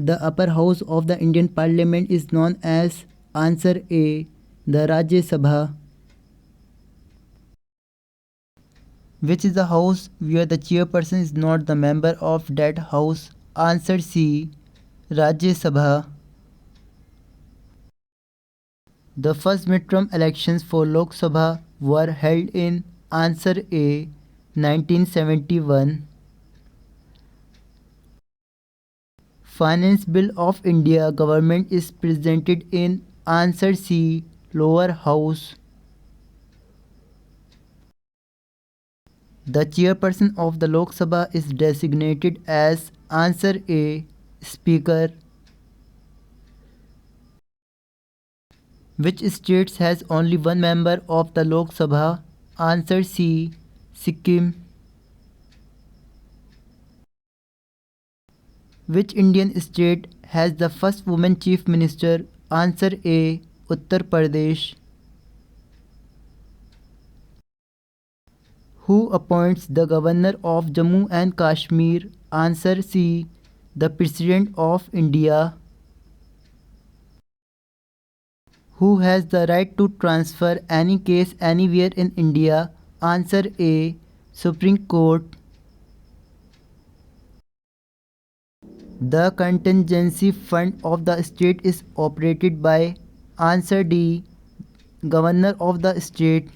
The upper house of the Indian Parliament is known as Answer A. The Rajya Sabha. Which is the house where the chairperson is not the member of that house? Answer C. Rajya Sabha. The first midterm elections for Lok Sabha were held in Answer A. 1971. Finance Bill of India government is presented in Answer C. Lower House. The chairperson of the Lok Sabha is designated as Answer A. Speaker. Which states has only one member of the Lok Sabha? Answer C. Sikkim. Which Indian state has the first woman chief minister? Answer A. Uttar Pradesh. Who appoints the governor of Jammu and Kashmir? Answer C. The President of India. Who has the right to transfer any case anywhere in India? Answer A. Supreme Court. The contingency fund of the state is operated by? Answer D. Governor of the state.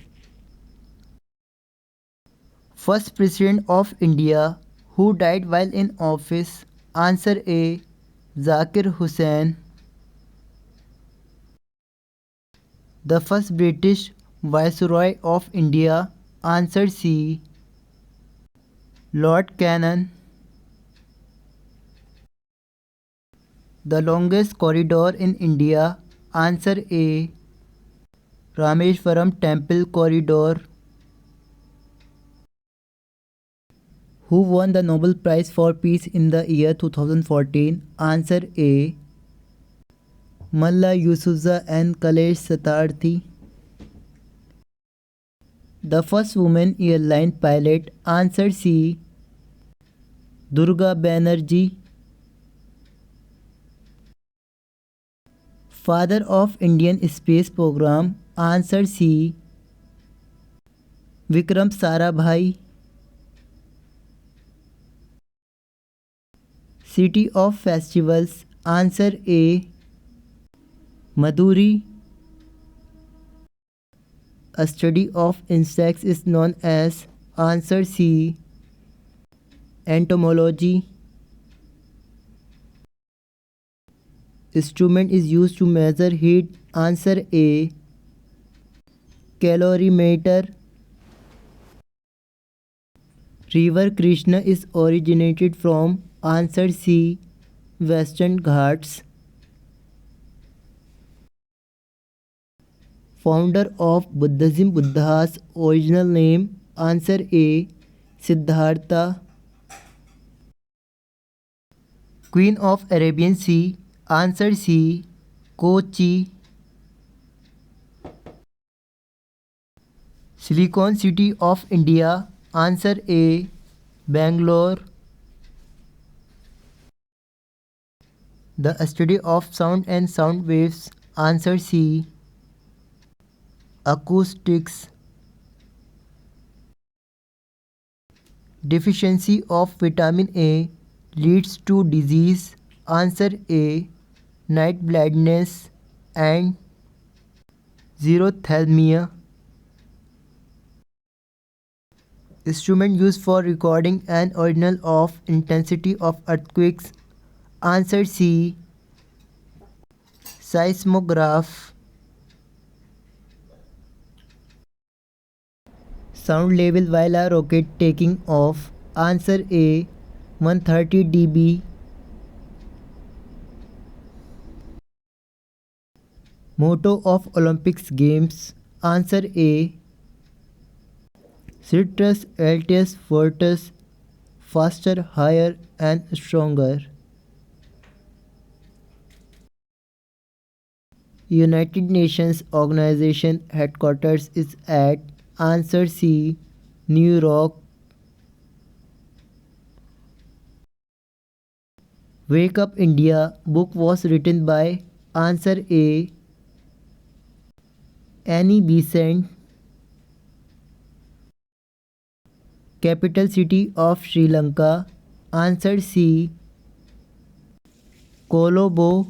First President of India who died while in office? Answer A. Zakir Hussain. The first British Viceroy of India? Answer C. Lord Cannon. The longest corridor in India? Answer A. Rameshwaram Temple Corridor. Who won the Nobel Prize for Peace in the year 2014? Answer A. Malla Yousafzai and Kailash Satyarthi. The first woman airline pilot? Answer C. Durga Banerjee. Father of Indian space program? Answer C. Vikram Sarabhai. City of festivals? Answer A. Maduri. A study of insects is known as? Answer C. Entomology. Instrument is used to measure heat? Answer A. Calorimeter. River Krishna is originated from? Answer C. Western Ghats. Founder of Buddhism, Buddha's original name? Answer A. Siddhartha. Queen of Arabian Sea? Answer C. Kochi. Silicon City of India? Answer A. Bangalore. The study of sound and sound waves? Answer C. Acoustics. Deficiency of vitamin A leads to disease? Answer A. Night blindness and xerophthalmia. Instrument used for recording an ordinal of intensity of earthquakes? Answer C. Seismograph. Sound level while a rocket taking off? Answer A. 130 dB. Motto of Olympics Games? Answer A. Citrus, Altius, Fortis, faster, higher and stronger. United Nations Organization headquarters is at? Answer C. New York. Wake Up India book was written by answer A. Annie Besant. Capital city of Sri Lanka. Answer C. Colombo.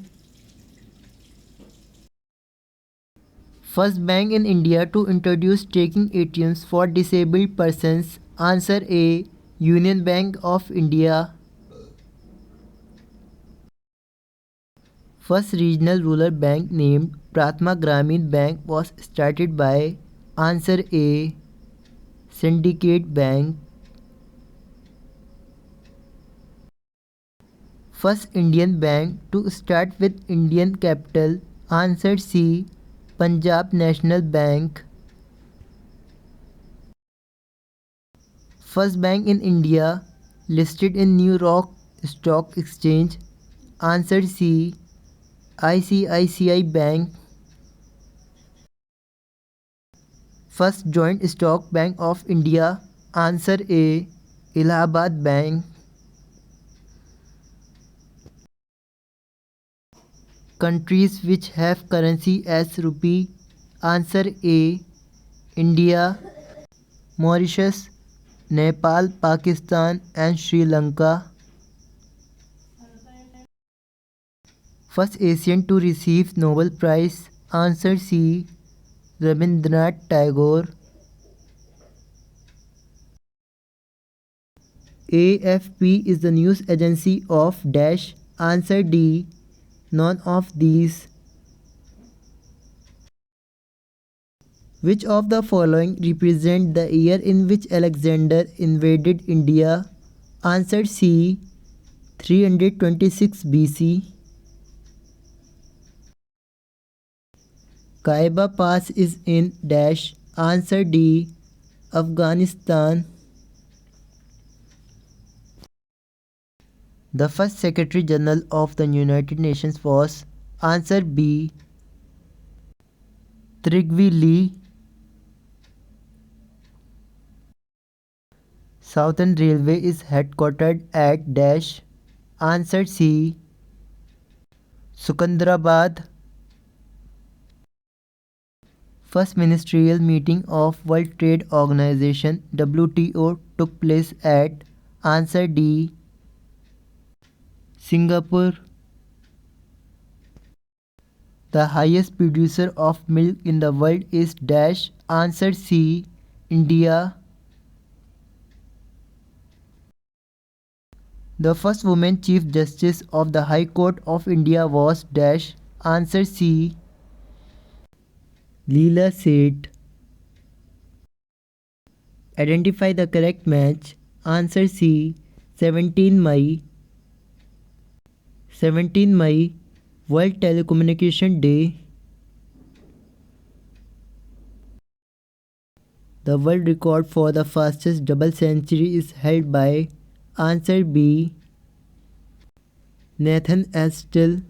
First bank in India to introduce taking ATMs for disabled persons. Answer A. Union Bank of India. First regional rural bank named Pratma Gramin Bank was started by. Answer A. Syndicate Bank. First Indian bank to start with Indian capital. Answer C. Punjab National Bank. First bank in India listed in New York Stock Exchange. Answer C. ICICI Bank. First joint stock bank of India. Answer A. Allahabad Bank. Countries which have currency as rupee. Answer A. India, Mauritius, Nepal, Pakistan and Sri Lanka. First Asian to receive Nobel Prize. Answer C. Rabindranath Tagore. AFP is the news agency of dash. Answer D. None of these. Which of the following represent the year in which Alexander invaded India? Answer C. 326 BC. Kaiba Pass is in dash. Answer D. Afghanistan. The first Secretary General of the United Nations was. Answer B. Trygve Lie. Southern Railway is headquartered at dash. Answer C. Secunderabad. First ministerial meeting of World Trade Organization WTO took place at. Answer D. Singapore. The highest producer of milk in the world is dash. Answer C. India. The first woman Chief Justice of the High Court of India was dash. Answer C. Leela Seth. Identify the correct match. Answer C. 17 May. 17 May, World Telecommunication Day. The world record for the fastest double century is held by. Answer B. Nathan Astle.